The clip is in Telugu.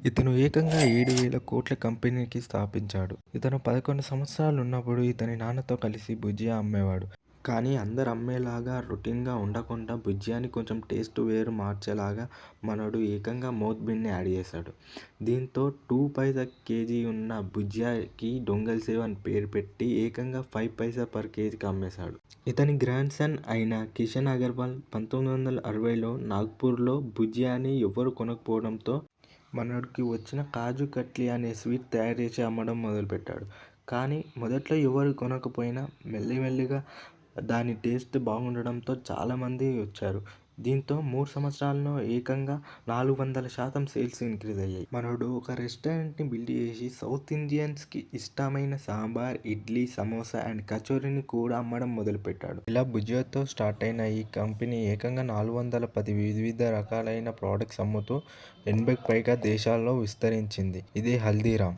ఇతను ఏకంగా 7,000 కోట్ల కంపెనీకి స్థాపించాడు. ఇతను 11 సంవత్సరాలున్నప్పుడు ఇతని నాన్నతో కలిసి భుజియా అమ్మేవాడు. కానీ అందరూ అమ్మేలాగా రొటీన్‌గా ఉండకుండా భుజియాని కొంచెం టేస్ట్ వేరు మార్చేలాగా మనోడు ఏకంగా మౌత్ బిన్‌ని యాడ్ చేశాడు. దీంతో 2 పైసా కేజీ ఉన్న భుజియాకి దొంగల్ సేవ్ అని పేరు పెట్టి ఏకంగా 5 పైసా పర్ కేజీకి అమ్మేశాడు. ఇతని గ్రాండ్ సన్ అయిన కిషన్ అగర్వాల్ 1960లో నాగ్పూర్‌లో భుజియాని ఎవ్వరూ కొనకపోవడంతో మనోడికి వచ్చిన కాజు కట్లీ అనే స్వీట్ తయారు చేసి అమ్మడం మొదలుపెట్టాడు. కానీ మొదట్లో ఎవరు కొనకపోయినా మెల్లిమెల్లిగా దాని టేస్ట్ బాగుండడంతో చాలామంది వచ్చారు. దీంతో 3 సంవత్సరాల్లో ఏకంగా 400% సేల్స్ ఇంక్రీజ్ అయ్యాయి. మనోడు ఒక రెస్టారెంట్‌ని బిల్డ్ చేసి సౌత్ ఇండియన్స్‌కి ఇష్టమైన సాంబార్, ఇడ్లీ, సమోసా అండ్ కచోరీని కూడా అమ్మడం మొదలుపెట్టాడు. ఇలా భుజియాతో స్టార్ట్ అయిన ఈ కంపెనీ ఏకంగా 410 వివిధ రకాలైన ప్రొడక్ట్స్ అమ్ముతూ 80కి పైగా దేశాల్లో విస్తరించింది. ఇదే హల్దీరామ్.